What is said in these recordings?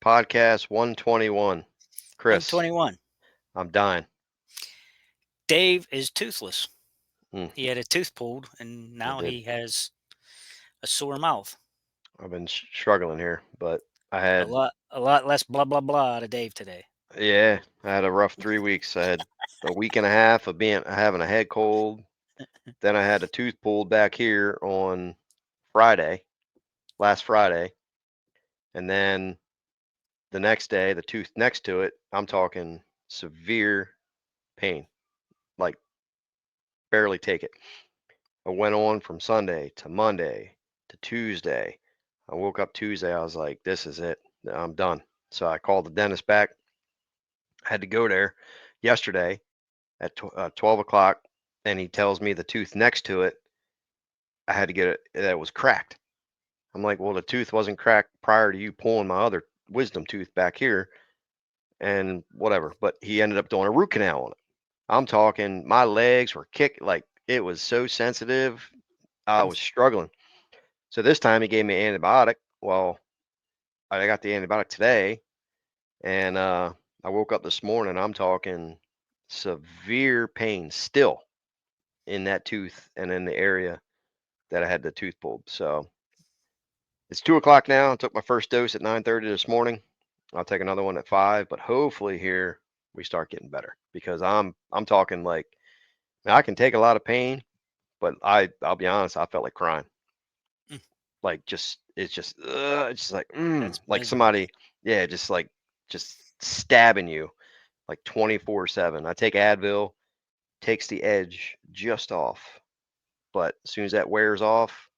Podcast 121. Chris, 121. I'm dying. Dave is toothless. Mm, He had a tooth pulled, and I now did. he has a sore mouth. I've been struggling here, but I A had, lot, a lot less blah blah blah out of Dave today. yeah, I had a rough 3 weeks. I had a week and a half of being having a head cold. Then I had a tooth pulled back here on Friday, last Friday, and then the next day, the tooth next to it, I'm talking severe pain, like barely take it. I went on from Sunday to Monday to Tuesday. I woke up Tuesday. I was like, this is it. I'm done. So I called the dentist back. I had to go there yesterday at 12 o'clock. And he tells me the tooth next to it, I had to get it, that it was cracked. I'm like, well, the tooth wasn't cracked prior to you pulling my other wisdom tooth back here and whatever. But he ended up doing a root canal on it. I'm talking, my legs were kicked, like it was so sensitive. I was struggling. So this time he gave me an antibiotic. Well, I got the antibiotic today, and I woke up this morning. I'm talking severe pain still in that tooth and in the area that I had the tooth pulled. So it's 2 o'clock now. I took my first dose at 9:30 this morning. I'll take another one at 5, but hopefully here we start getting better because I'm talking like I can take a lot of pain, but I'll be honest, I felt like crying. Mm, Like just it's just that's like miserable. somebody, yeah, just stabbing you like 24/7. I take Advil, takes the edge just off, but as soon as that wears off,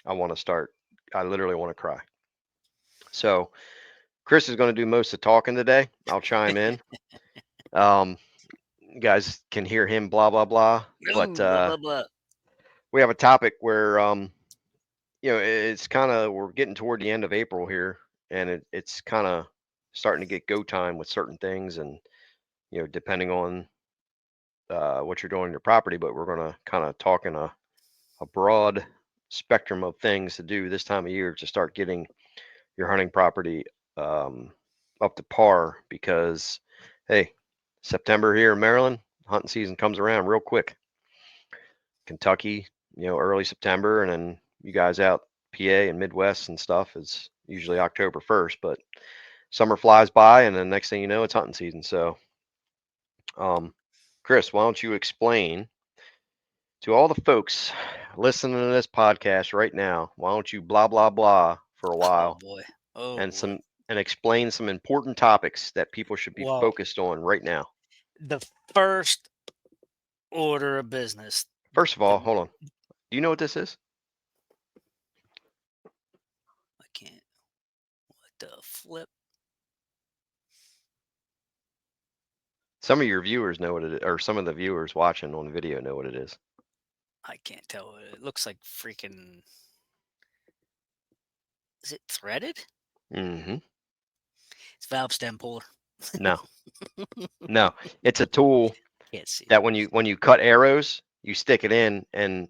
I want to start. I literally want to cry. So Chris is going to do most of the talking today. I'll chime in. Um, you guys can hear him blah blah blah, but No, blah blah blah. we have a topic where it's kind of we're getting toward the end of April here, and it's kind of starting to get go time with certain things, and depending on what you're doing in your property. But we're going to kind of talk in a broad spectrum of things to do this time of year to start getting your hunting property um, up to par. Because hey, September here in Maryland, hunting season comes around real quick. Kentucky, early September, and then you guys out PA and Midwest and stuff is usually October 1st. But summer flies by, and then next thing you know, it's hunting season. So, um, Chris, why don't you explain to all the folks listening to this podcast right now? Why don't you blah blah blah for a Oh while boy. Oh and boy. explain some important topics that people should be Well, focused on right now? the first order of business. First of The all, hold on. Do you know what this is? I can't. What the flip? Some of your viewers know what it is, or some of the viewers watching on video know what it is. I can't tell. It looks like freaking. Is it threaded? Hmm. It's valve stem puller. No, no, it's a tool Can't see it. that when you cut arrows, you stick it in and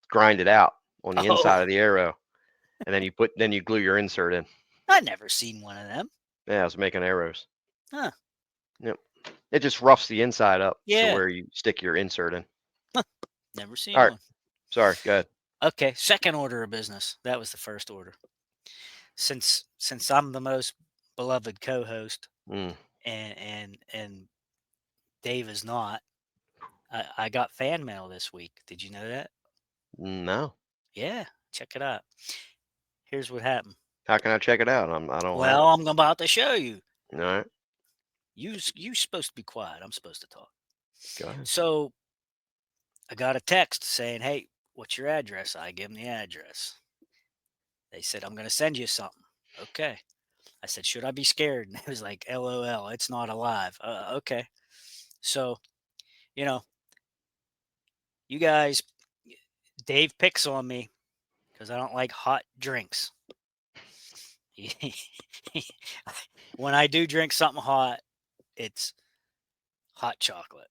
grind it out on the inside Oh, of the arrow, and then you glue your insert in. I never seen one of them. Yeah, I was making arrows. Huh? Yep. It just roughs the inside up to Yeah, where you stick your insert in. never All seen right, one. sorry, go ahead. Okay, second order of business. That was the first order. Since I'm the most beloved co-host, Mm, and Dave is not, I got fan mail this week. Did you know that? no, Yeah, check it out. Here's what happened. how can I check it out? I don't have Well, it. I'm about to show you. All right, You supposed to be quiet. I'm supposed to talk. go ahead. So I got a text saying, "Hey, what's your address?" I give them the address. They said, "I'm going to send you something." Okay. I said, "Should I be scared?" And it was like, "LOL, it's not alive." Okay. So, you know, you guys, Dave picks on me because I don't like hot drinks. When I do drink something hot, it's hot chocolate.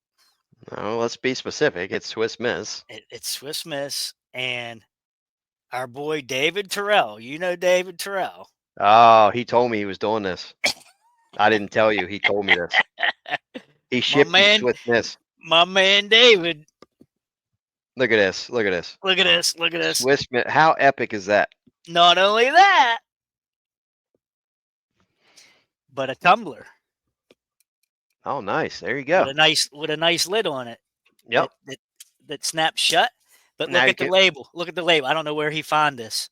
No, let's be specific. It's Swiss Miss. It's Swiss Miss and our boy David Terrell. You know David Terrell. Oh, he told me he was doing this. I didn't tell you. He told me this. He My shipped you man, Swiss Miss. my man David. Look at this. Look at this. Look at this. Look at this. Swiss Miss. How epic is that? Not only that, but a tumbler Oh, nice. There you go. with a nice lid on it Yep. that snaps shut. But Now look you at the can label. Look at the label. I don't know where he found this.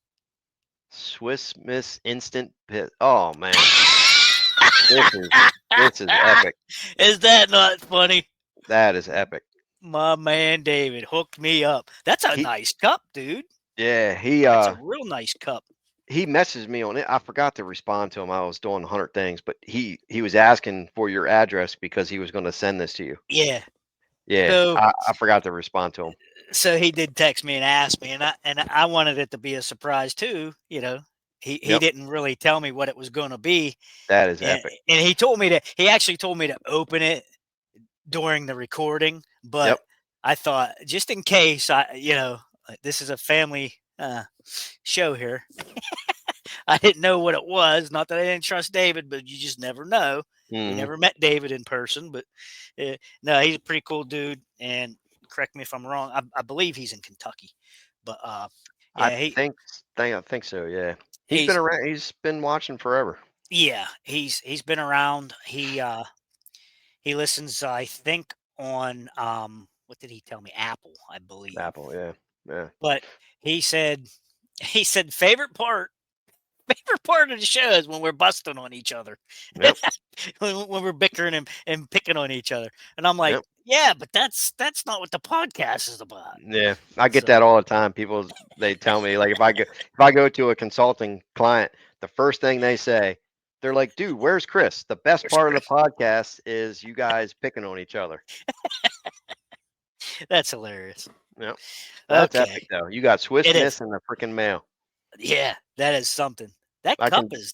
Swiss Miss Instant Pit. Oh man, this is this is epic. Is that not funny? That is epic. My man David hooked me up. That's a He nice cup, dude. yeah, That's a real nice cup. he messaged me on it. I forgot to respond to him. I was doing 100 things, but he was asking for your address because he was going to send this to you. Yeah. Yeah, So I forgot to respond to him. so he did text me and ask me, and I wanted it to be a surprise too. You know, he Yep, didn't really tell me what it was going to be, that is and epic. and he told me to. He actually told me to open it during the recording, but Yep. I thought just in case this is a family show here. I didn't know what it was. Not that I didn't trust David, but you just never know. We hmm never met David in person, but no, he's a pretty cool dude. And correct me if I'm wrong. I believe he's in Kentucky, but I yeah, I think so. Yeah, he's been he's around. He's been watching forever. he's been around. He listens, I think, on what did he tell me? Apple, I believe. Apple. Yeah, yeah. But he said he said favorite part of the show is when we're busting on each other, Yep. when we're bickering and picking on each other. And I'm like, Yep. yeah, but that's not what the podcast is about. Yeah, I get So that all the time. People they tell me like if I go to a consulting client, the first thing they say, they're like, "Dude, where's Chris? The best there's part of the Chris. podcast is you guys picking on each other." That's hilarious. Yep. That's epic Okay, though. You got Swiss it is. Miss in the freaking mail. Yeah, that is something. That I cup can is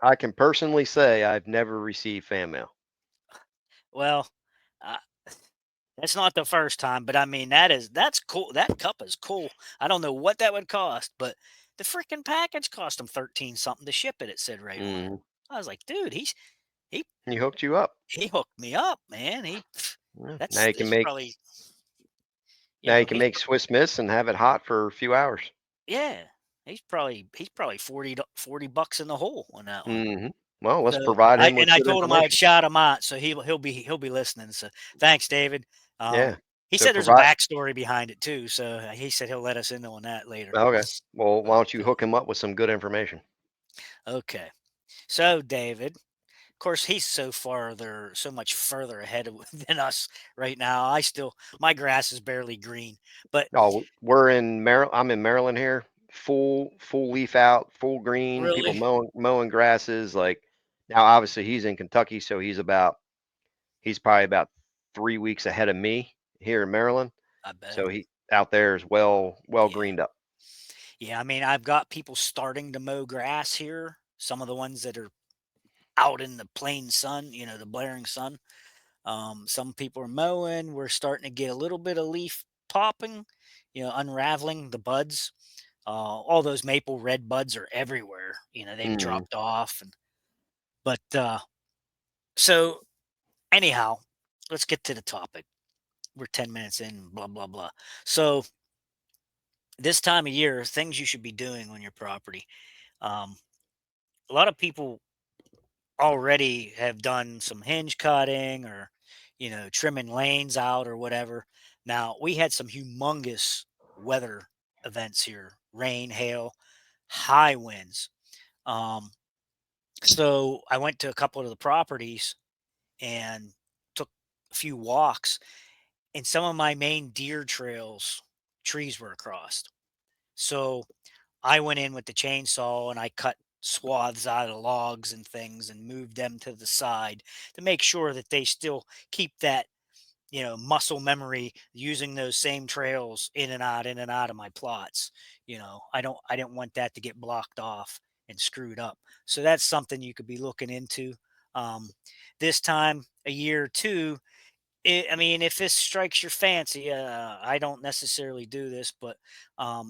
I can personally say I've never received fan mail. well. Uh, that's not the first time, but I mean that's cool. That cup is cool. I don't know what that would cost, but the freaking package cost him 13 something to ship it. It said right on it. Mhm. I was like, dude, he He hooked you up. he hooked me up, man. Yeah. Now That's you can it's make probably now you can make Swiss Miss and have it hot for a few hours. yeah, he's probably 40 bucks in the hole on that one. Mhm. Well, let's So provide I him and with I good told him I'd information. shout him out, so he'll be listening. So thanks, David. Yeah. He So said there's a provide backstory behind it too, so he said he'll let us in on that later. Okay. Well, But why don't you hook him up with some good information? okay, so David, of course, he's so much further ahead than us right now. My grass is barely green, but Oh, we're in Maryland. I'm in Maryland here. Full leaf out, full green. People really, mowing grasses. Like now, obviously he's in Kentucky, so he's probably about 3 weeks ahead of me here in Maryland. I bet. So he out there is well Yeah. greened up. Yeah, I mean, I've got people starting to mow grass here. Some of the ones that are out in the plain sun, the blaring sun. Some people are mowing. We're starting to get a little bit of leaf popping, unraveling the buds. All those maple red buds are everywhere. They've Hmm dropped off. But so anyhow, let's get to the topic. We're 10 minutes in, blah, blah, blah. So this time of year, things you should be doing on your property. Um, a lot of people already have done some hinge cutting or trimming lanes out or whatever. Now we had some humongous weather events here: rain, hail, high winds. Um so I went to a couple of the properties and took a few walks, and some of my main deer trails, trees were across. So I went in with the chainsaw and I cut swaths out of logs and things and moved them to the side to make sure that they still keep that, muscle memory using those same trails in and out of my plots. I didn't want that to get blocked off and screwed up. So that's something you could be looking into. Um, this time a year or two, I mean, if this strikes your fancy, I don't necessarily do this, but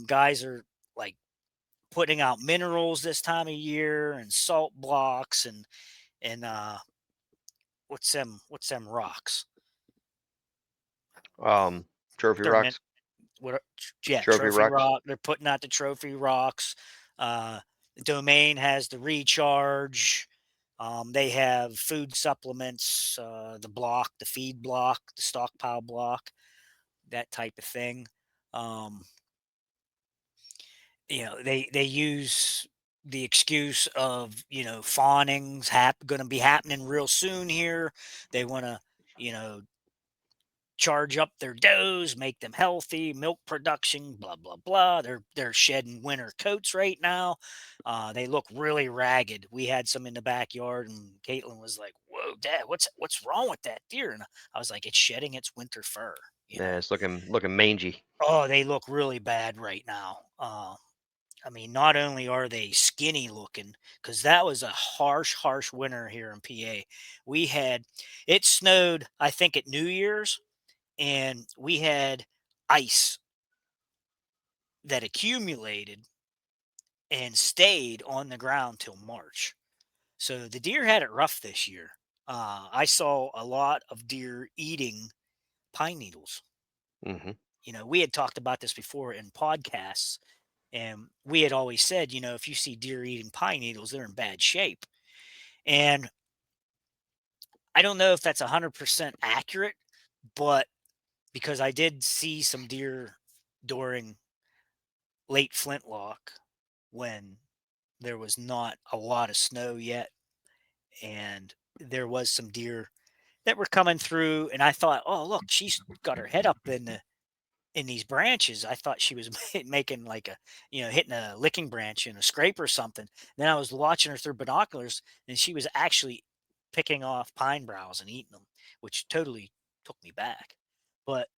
guys are like putting out minerals this time of year and salt blocks and what's them rocks? Um, trophy They're meant rocks, what yeah, trophy trophy rocks. rock. They're putting out the trophy rocks. Uh Domain has the recharge. They have food supplements, the block, the feed block, the stockpile block, that type of thing. Um, they use the excuse of fawning's going to be happening real soon here. They want to you know charge up their does, make them healthy, milk production, blah blah blah. They're shedding winter coats right now. They look really ragged. We had some in the backyard, and Caitlin was like, "Whoa, Dad, what's wrong with that deer?" And I was like, "It's shedding its winter fur." You Yeah, know. it's looking mangy. Oh, they look really bad right now. I mean, not only are they skinny looking, because that was a harsh, harsh winter here in PA. We had it snowed, I think, at New Year's, and we had ice that accumulated and stayed on the ground till March. So the deer had it rough this year. I saw a lot of deer eating pine needles. Hmm. We had talked about this before in podcasts, and we had always said, if you see deer eating pine needles, they're in bad shape. And I don't know if that's 100% accurate, but because I did see some deer during late Flintlock when there was not a lot of snow yet, and there was some deer that were coming through, and I thought, "Oh, look, she's got her head up in these branches." I thought she was making like hitting a licking branch in a scrape or something. Then I was watching her through binoculars, and she was actually picking off pine boughs and eating them, which totally took me back. But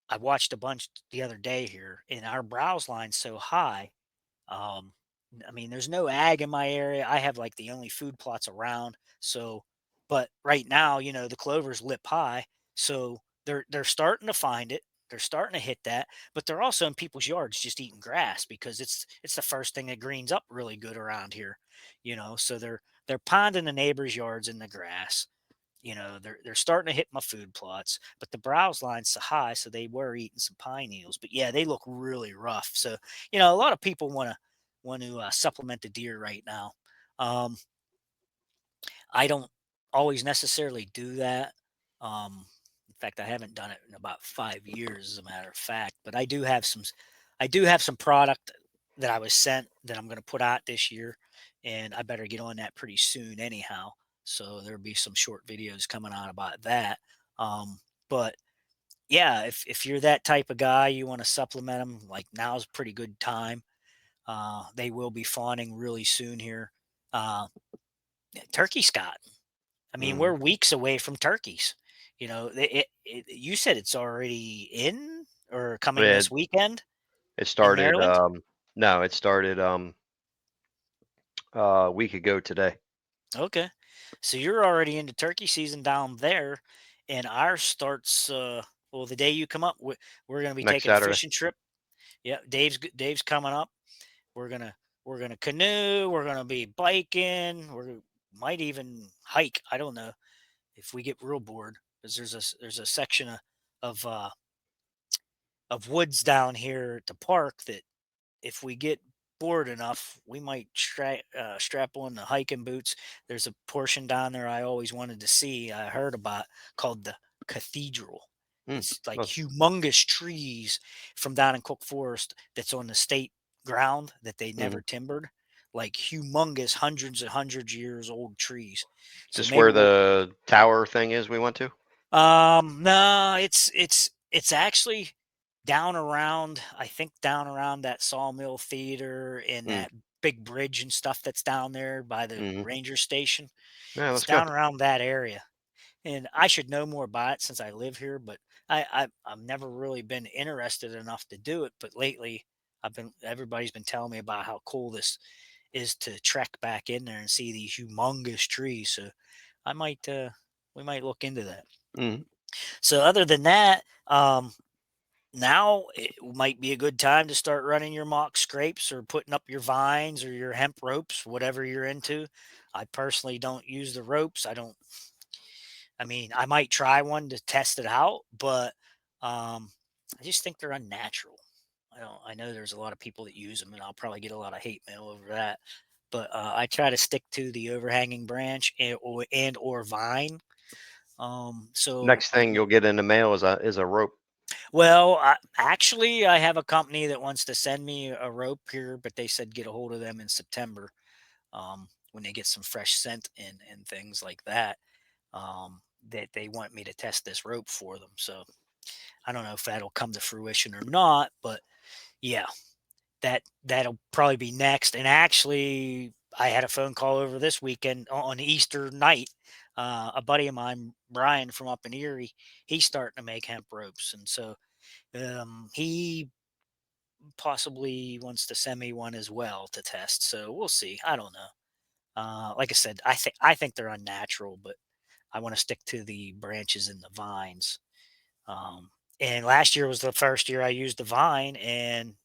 I watched a bunch the other day here, and our browse line's so high. Um, I mean, there's no ag in my area. I have like the only food plots around. So, but right now, the clover's lip high, so they're starting to find it. They're starting to hit that, but they're also in people's yards just eating grass because it's the first thing that greens up really good around here. So they're ponding the neighbors' yards in the grass. They're starting to hit my food plots, but the browse line's so high, so they were eating some pine needles. But yeah, they look really rough. So a lot of people want to supplement the deer right now. Um, I don't always necessarily do that. In fact, I haven't done it in about 5 years, as a matter of fact. But I do have some product that I was sent that I'm going to put out this year, and I better get on that pretty soon, anyhow. So there'll be some short videos coming out about that. But yeah, if you're that type of guy, you want to supplement them. Like now's a pretty good time. They will be fawning really soon here. Uh, Turkey Scott. I mean, Hmm. we're weeks away from turkeys. You said it's already in or coming It this weekend it in started. Maryland. No, it started a week ago today. Okay, so you're already into turkey season down there, and ours starts. Well, the day you come up, we're going to be Next taking a Saturday. fishing trip. Yeah, Dave's coming up. We're gonna we're gonna canoe. We're gonna be biking. Might even hike. I don't know if we get real bored because there's a section of uh, of woods down here at the park that if we get bored enough, we might strap on the hiking boots. There's a portion down there I always wanted to see. I heard about called the Cathedral. Hmm. It's like Oh, humongous trees from down in Cook Forest that's on the state ground that they hmm. never timbered. Like humongous, hundreds and hundreds years old trees. So Just maybe where we'll. the tower thing is we went to. No, it's actually down around, I think down around that Sawmill Theater and Mm. that big bridge and stuff that's down there by the Hmm. ranger station. Yeah, It's let's go. down around that area. And I should know more about it since I live here, but I've never really been interested enough to do it. But lately everybody's been telling me about how cool this is to trek back in there and see these humongous trees. So I might we might look into that. Hmm. So other than that, now it might be a good time to start running your mock scrapes or putting up your vines or your hemp ropes, whatever you're into. I personally don't use the ropes. I mean, I might try one to test it out, but I just think they're unnatural. I know there's a lot of people that use them, and I'll probably get a lot of hate mail over that. But I try to stick to the overhanging branch and or vine. So Next thing you'll get in the mail is a rope. well, actually, I have a company that wants to send me a rope here, but they said get a hold of them in September when they get some fresh scent and things like that. That they want me to test this rope for them. So I don't know if that'll come to fruition or not, but yeah, that'll probably be next. And actually, I had a phone call over this weekend on Easter night. A buddy of mine, Brian from up in Erie, he's starting to make hemp ropes, and so he possibly wants to send me one as well to test. So we'll see. I don't know. Like I said, I think they're unnatural, but I want to stick to the branches and the vines. Um, and last year was the first year I used the vine, and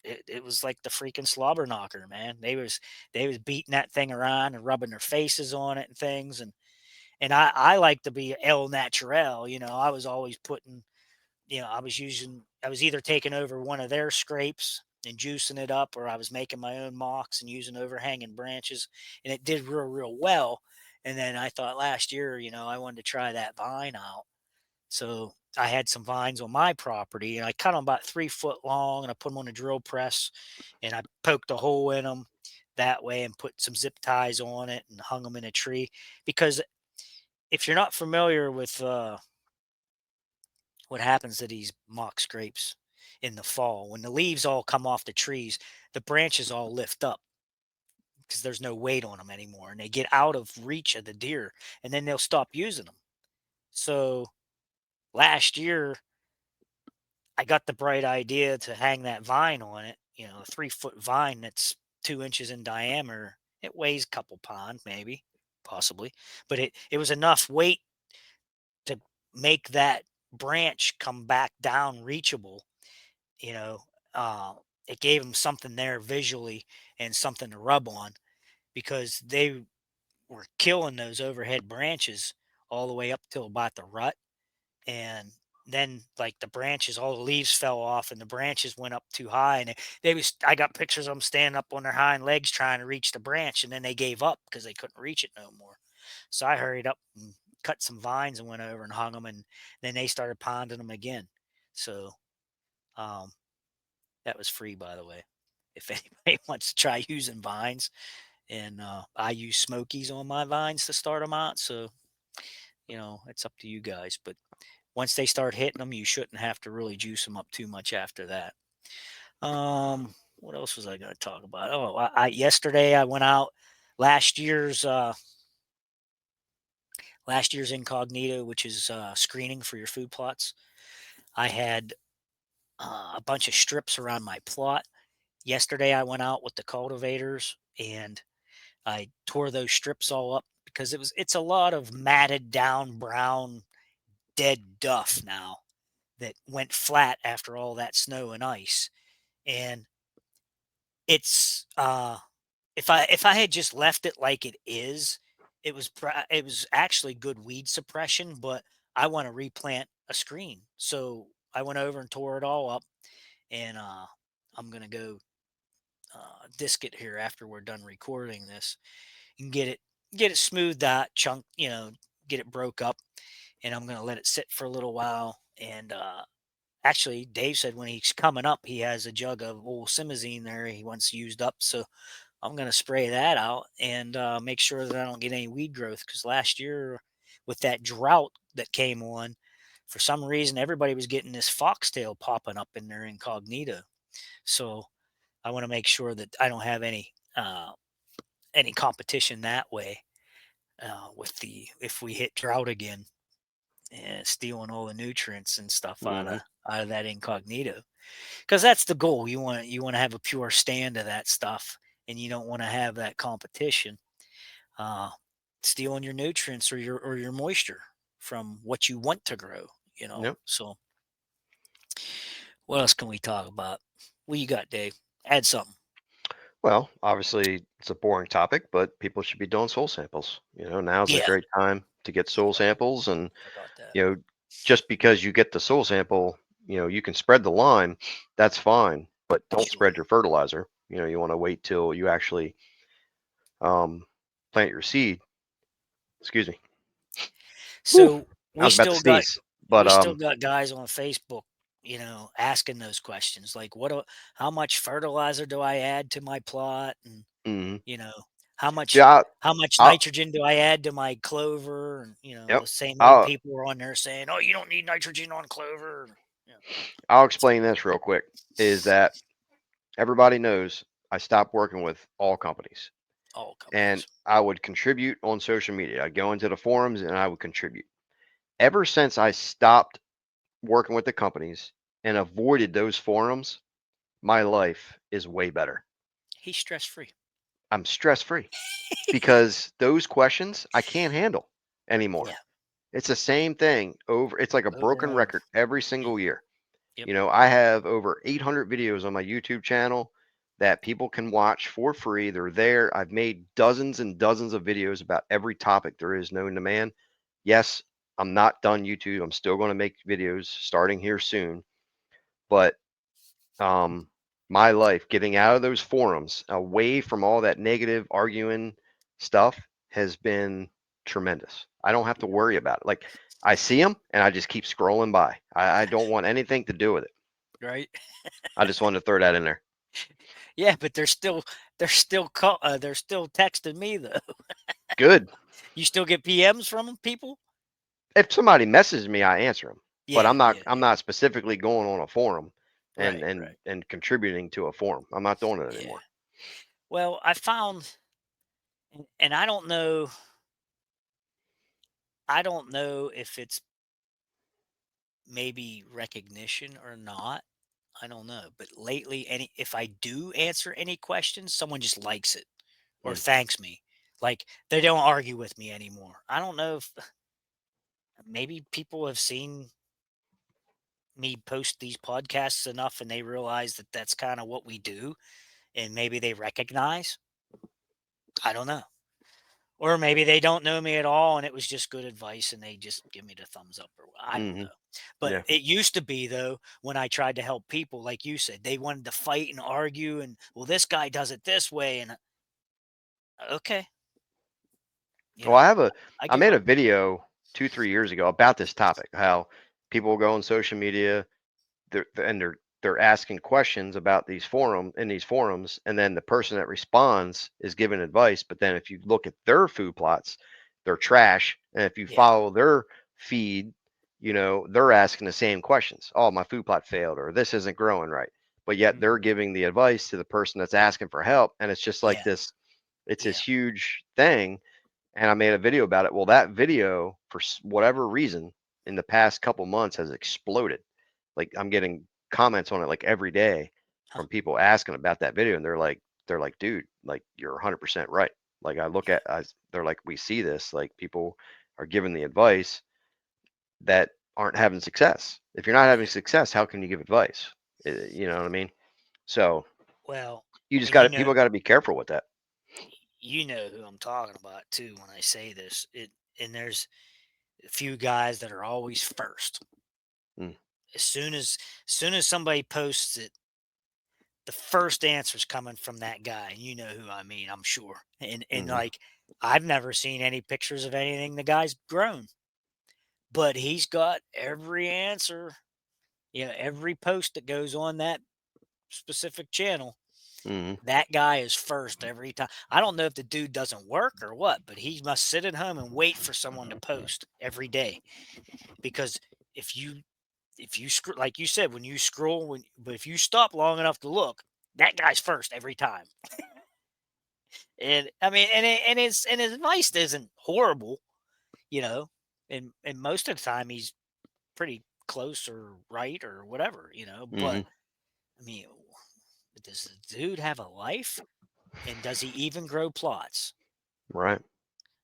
it was like the freaking slobber knocker, man. They was beating that thing around and rubbing their faces on it and things, and I like to be el naturel. I was always putting, I was either taking over one of their scrapes and juicing it up, or I was making my own mocks and using overhanging branches, and it did real well. And then I thought last year, I wanted to try that vine out, so I had some vines on my property, and I cut them about 3 foot long, and I put them on a drill press, and I poked a hole in them that way, and put some zip ties on it, and hung them in a tree. Because if you're not familiar with what happens to these mock scrapes in the fall, when the leaves all come off the trees, the branches all lift up because there's no weight on them anymore, and they get out of reach of the deer, and then they'll stop using them. So last year I got the bright idea to hang that vine on it, a 3 foot vine that's 2 inches in diameter. It weighs a couple pounds, maybe, possibly, but it was enough weight to make that branch come back down reachable. You know, uh, it gave them something there visually and something to rub on, because they were killing those overhead branches all the way up till about the rut. And then like the branches, all the leaves fell off and the branches went up too high, and I got pictures of them standing up on their hind legs trying to reach the branch, and then they gave up because they couldn't reach it no more. So I hurried up and cut some vines and went over and hung them, and then they started ponding them again. So um, that was free, by the way, if anybody wants to try using vines. And I use smokies on my vines to start them out, so it's up to you guys. But once they start hitting them, you shouldn't have to really juice them up too much after that. What else was I going to talk about? Oh, yesterday I went out last year's uh, last year's incognito, which is screening for your food plots. I had a bunch of strips around my plot. Yesterday I went out with the cultivators and I tore those strips all up because it's a lot of matted down brown dead duff now that went flat after all that snow and ice. And it's if I had just left it like it is, it was actually good weed suppression, but I want to replant a screen. So I went over and tore it all up, and I'm gonna go disc it here after we're done recording this and get it smoothed out, chunk, get it broke up, and I'm gonna let it sit for a little while. And actually, Dave said when he's coming up, he has a jug of old Simazine there he wants used up. So I'm going to spray that out and make sure that I don't get any weed growth. Because last year, with that drought that came on, for some reason, everybody was getting this foxtail popping up in their incognito. So I want to make sure that I don't have any competition that way with the if we hit drought again and stealing all the nutrients and stuff Hmm. out of that incognito, because that's the goal. You want to have a pure stand of that stuff, and you don't want to have that competition uh, stealing your nutrients or your moisture from what you want to grow. Yep. So What else can we talk about? What you got, Dave? Add something. Well, obviously, it's a boring topic, but people should be doing soul samples. Now's a Yeah, great time to get soul samples. And, I about that. you know, just because you get the soul sample, you can spread the lime, that's fine, but don't Sure. spread your fertilizer. You want to wait till you actually um, plant your seed. Excuse me. Whew, So I was about to sneeze, but we still got guys on Facebook, asking those questions like, how much fertilizer do I add to my plot, and mhm. you know, how much Yeah, how much I'll, nitrogen do I add to my clover, and yep, the same old I'll, people are on there saying, oh, you don't need nitrogen on clover. Yeah, I'll explain this real quick. Is that everybody knows I stopped working with all companies, all and companies. I would contribute on social media. I'd go into the forums and I would contribute. Ever since I stopped working with the companies and avoided those forums, my life is way better. He's stress free. I'm stress free because those questions I can't handle anymore. Yeah, It's the same thing over. It's like a over and broken over. record every Yep, single year. yep. I have over 800 videos on my YouTube channel that people can watch for free. They're there. I've made dozens and dozens of videos about every topic there is known to man. Yes, I'm not done YouTube. I'm still going to make videos starting here soon. But um, my life getting out of those forums, away from all that negative arguing stuff, has been tremendous. I don't have to worry about it. Like, I see them and I just keep scrolling by. I don't want anything to do with it. Right. I just wanted to throw that in there. Yeah, but they're still texting me though. Good. You still get PMs from people? If somebody messages me, I answer them. But Yeah, I'm not yeah, I'm yeah. not specifically going on a forum and Right, and right. and contributing to a forum. I'm not doing it Yeah. anymore. Well, I found, and I don't know if it's maybe recognition or not. I don't know. But lately, if I do answer any questions, someone just likes it or Mm, thanks me. Like they don't argue with me anymore. I don't know if maybe people have seen me post these podcasts enough and they realize that that's kind of what we do, and maybe they recognize. I don't know. Or maybe they don't know me at all and it was just good advice and they just give me the thumbs up, or I don't mhm. know. But Yeah. it used to be though, when I tried to help people, like you said, they wanted to fight and argue and, well, this guy does it this way, and okay, you Well, know, I I give made a up. video 2, 3 years ago about this topic, how people go on social media, they're asking questions about these forums, and then the person that responds is giving advice. But then if you look at their food plots, they're trash. And if you Yeah. follow their feed, they're asking the same questions. Oh, my food plot failed, or this isn't growing right. But yet Mhm. they're giving the advice to the person that's asking for help. And it's just like Yeah. this, it's this Yeah. huge thing. And I made a video about it. Well, that video, for whatever reason, in the past couple months has exploded. Like, I'm getting comments on it like every day Huh. from people asking about that video, and they're like, dude, like, you're 100% right. Like, I look at, they're like, we see this, like, people are giving the advice that aren't having success. If you're not having Yeah. success, how can you give advice? You know what I mean? So Well, you just and got to, people got to be careful with that. you know who I'm talking about too when I say this. And there's a few guys that are always first. Mm, As soon as somebody posts it, the first answer's coming from that guy. And you know who I mean, I'm sure. And hmm like, I've never seen any pictures of anything the guy's grown, but he's got every answer. Every post that goes on that specific channel, hmm that guy is first every time. I don't know if the dude doesn't work or what, but he must sit at home and wait for someone to post every day. Because if you like you said, when you scroll, but if you stop long enough to look, that guy's first every time. And I mean, and his advice isn't horrible, you know. And most of the time he's pretty close or right or whatever, hmm But I mean, does the dude have a life? And does he even grow plots? Right.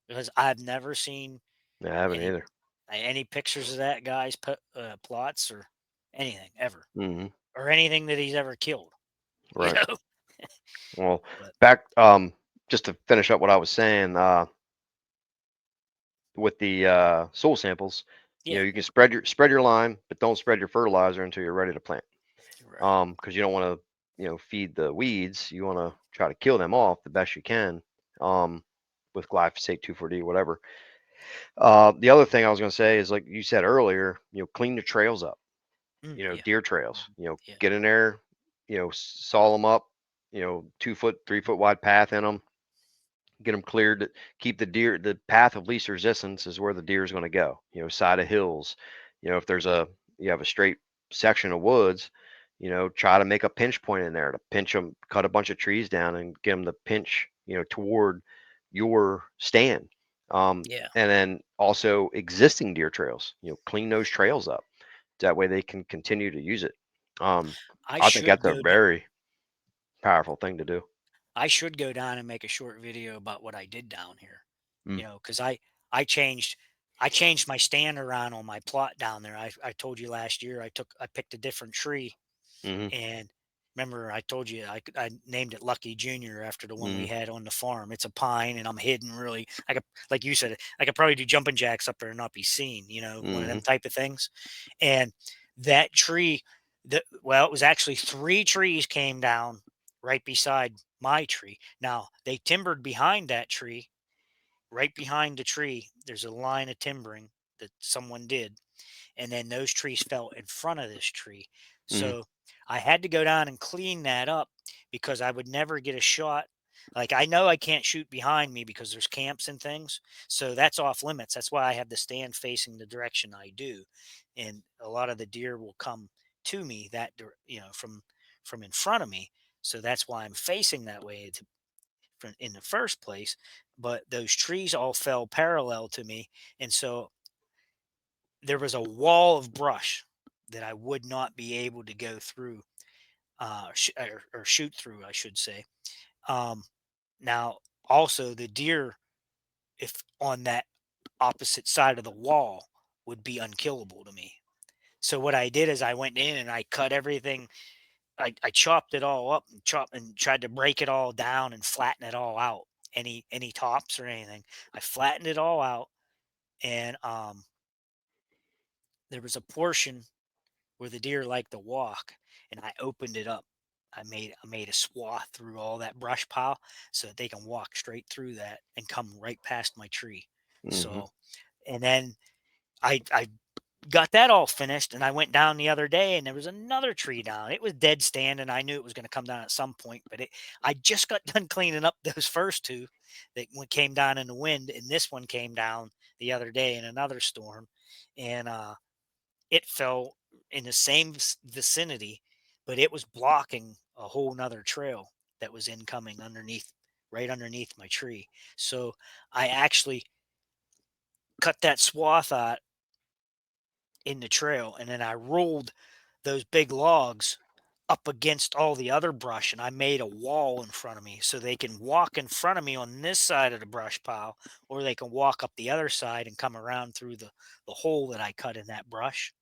Because I've never seen Yeah, I haven't any either. any pictures of that guy's plots or anything ever. hmm or anything that he's ever killed. You Right. know, Well, but back just to finish up what I was saying, with the soil samples, yeah, you can spread your lime, but don't spread your fertilizer until you're ready to plant. right, Because you don't want to, feed the weeds. You want to try to kill them off the best you can. With glyphosate, 2,4-D, whatever. The other thing I was going to say is, like you said earlier, clean the trails up. yeah, Deer trails. mhm, yeah, Get in there. Saw them up. 2 foot, 3 foot wide path in them. Get them cleared. Keep the path of least resistance is where the deer is going to go. Side of hills. If you have a straight section of woods, try to make a pinch point in there to pinch them, cut a bunch of trees down and get them to pinch, toward your stand. yeah. And then also existing deer trails, clean those trails up. That way they can continue to use it. Um, I I think should that's a go. very powerful thing to do. I should go down and make a short video about what I did down here. Mm, Because I changed I changed my stand around on my plot down there. I told you last year I picked a different tree, hmm and remember I told you I named it Lucky Junior after the one we hmm had on the farm. It's a pine, and I'm hidden really. I could, like you said, I could probably do jumping jacks up there and not be seen. One of hmm them type of things. And that tree, it was actually three trees came down right beside my tree. Now they timbered behind that tree. Right behind the tree, there's a line of timbering that someone did, and then those trees fell in front of this tree. hmm So I had to go down and clean that up because I would never get a shot. Like I know I can't shoot behind me because there's camps and things. So that's off limits. That's why I have the stand facing the direction I do. And a lot of the deer will come to me from in front of me. So that's why I'm facing that way in the first place. But those trees all fell parallel to me. And so there was a wall of brush that I would not be able to go through, or shoot through, I should say. Um, Now, also the deer, if on that opposite side of the wall, would be unkillable to me. So what I did is I went in and I cut everything. I chopped it all up and chopped and tried to break it all down and flatten it all out. Any tops or anything, I flattened it all out, and there was a portion where the deer like to walk, and I opened it up. I made a swath through all that brush pile so that they can walk straight through that and come right past my tree. hmm So, and then I got that all finished, and I went down the other day, and there was another tree down. It was dead stand, and I knew it was going to come down at some point. But I just got done cleaning up those first two that came down in the wind, and this one came down the other day in another storm, and it fell in the same vicinity, but it was blocking a whole nother trail that was incoming right underneath my tree. So I actually cut that swath out in the trail, and then I rolled those big logs up against all the other brush, and I made a wall in front of me so they can walk in front of me on this side of the brush pile, or they can walk up the other side and come around through the hole that I cut in that brush.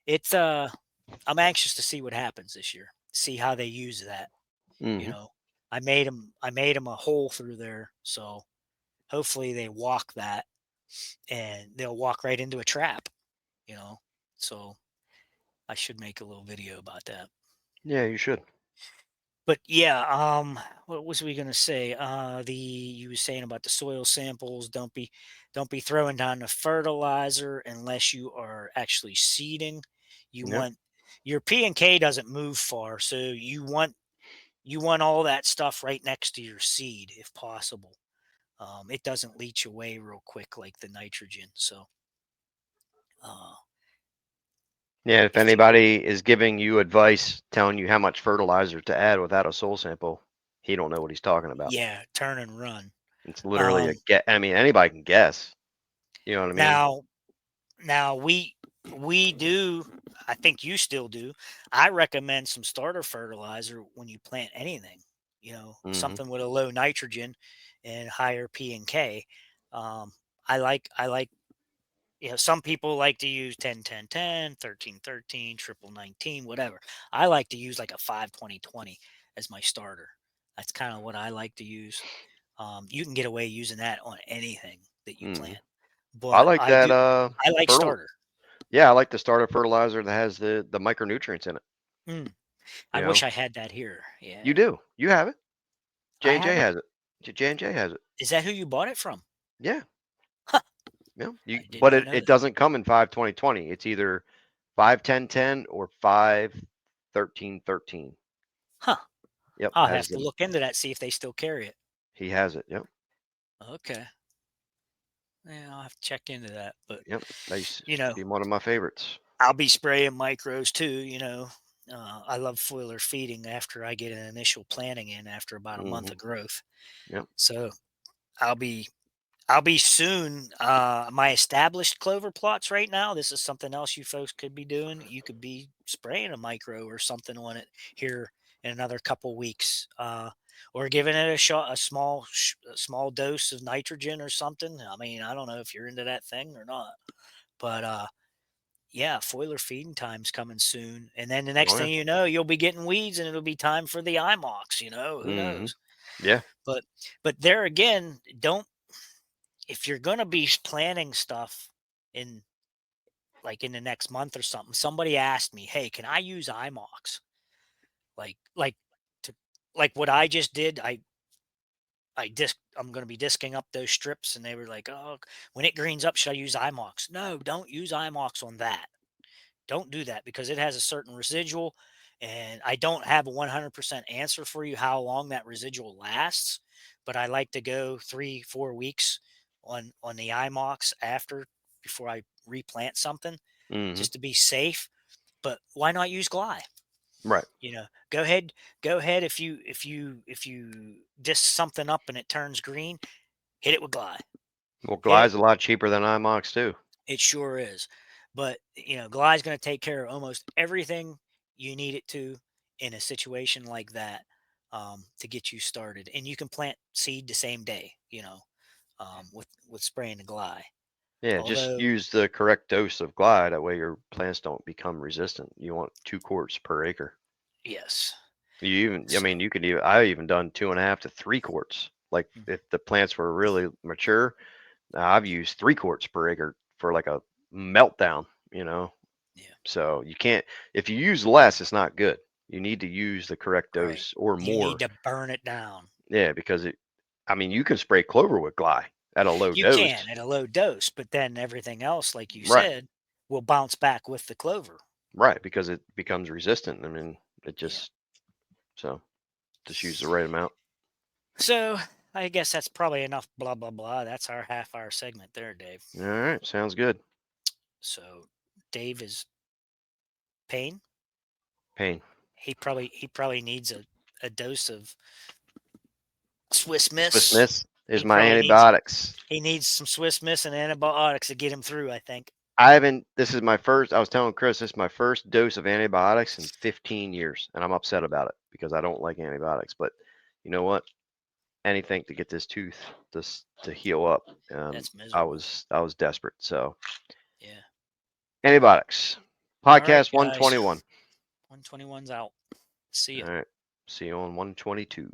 It's I'm anxious to see what happens this year. See how they use that. You hmm know, I made them a hole through there, so hopefully they walk that and they'll walk right into a trap. You know, so I should make a little video about that. Yeah, you should. But yeah, what was we gonna say? You was saying about the soil samples. Don't be throwing down the fertilizer unless you are actually seeding. You Yep. want your P and K doesn't move far, so you want all that stuff right next to your seed if possible. It doesn't leach away real quick like the nitrogen. So uh, Yeah, if if you anybody is giving you advice, telling you how much fertilizer to add without a soil sample, he don't know what he's talking about. yeah, turn and run. It's literally a Um, get. I mean, anybody can guess. You know what I mean? now Now we do, I think you still do. I recommend some starter fertilizer when you plant anything, hmm something with a low nitrogen and higher P and K. I like some people like to use 10, 10, 10, 13, 13, triple 19, whatever. I like to use like a 5, 20, 20 as my starter. That's kind of what I like to use. You can get away using that on anything that you Mhm. plant, I but like that, I like fertil starter. yeah, I like the starter fertilizer that has the micronutrients in it, Mm, you I wish know? I had that here. You Yeah, do. You have it. I J&J have it. has it. J&J has it. Is that who you bought it from? Yeah. Huh, Yeah. I did But not it know it that. doesn't come in 5, 20, 20. It's either 5, 10, 10 or 5, 13, 13. Huh. Yep, I'll has have to them. look into that, see if they still carry it. He has it. Yep. Okay. Yeah, I'll have to check into that. But Yep. That used to you know, be one of my favorites. I'll be spraying micros too. I love foliar feeding after I get an initial planting in after about a month Mhm. of growth. Yep. So I'll be I'll be soon. My established clover plots right now. This is something else you folks could be doing. You could be spraying a micro or something on it here in another couple weeks, or giving it a shot, a small dose of nitrogen or something. I mean, I don't know if you're into that thing or not, but yeah, foiler feeding time's coming soon, and then the next Oh, yeah. thing you know, you'll be getting weeds, and it'll be time for the IMOX. Who Mhm. knows? Yeah. But there again, don't if you're gonna be planning stuff in in the next month or something. Somebody asked me, "Hey, can I use IMOX?" Like to like what I just did. I'm gonna be disking up those strips, and they were like, "Oh, when it greens up, should I use IMOX?" No, don't use IMOX on that. Don't do that because it has a certain residual, and I don't have a 100% answer for you how long that residual lasts, but I like to go 3, 4 weeks on the IMOX after before I replant something Mhm. just to be safe. But why not use Gly? Right. Go ahead, if you disc something up and it turns green, hit it with Gly. Well, Hit it. Gly's a lot cheaper than IMOX too. It sure is. But, Gly's going to take care of almost everything you need it to in a situation like that, to get you started. And you can plant seed the same day, with spraying the Gly. Yeah, just Although, use the correct dose of Glide. That way your plants don't become resistant. You want 2 quarts per acre. yes. I So, mean, you could even, I even done 2.5 to 3 quarts. Like mhm, if the plants were really mature, I've used 3 quarts per acre for like a meltdown, you know? yeah, So you can't, if you use less, it's not good. You need to use the correct right. dose or You need more. to burn it down. Yeah, because I mean, you can spray clover with Glide at a low You dose. can at a low dose, but then everything else, like you Right. said, will bounce back with the clover. Right. Because it becomes resistant. I mean, it Yeah. just, so just use the right amount. So I guess that's probably enough blah blah blah. That's our half-hour segment there, Dave. All right. Sounds good. So Dave is pain. Pain. He probably needs a dose of Swiss Swiss Miss. Miss is He my probably needs antibiotics. he needs some Swiss Miss and antibiotics to get him through, I think. I haven't, this is my first, I was telling Chris, this is my first dose of antibiotics in 15 years. And I'm upset about it because I don't like antibiotics. But you know what? Anything to get this tooth to heal up. That's I miserable. was I was desperate. So Yeah. antibiotics. All right, Podcast guys. 121. 121's out. See ya. All right. See you on 122.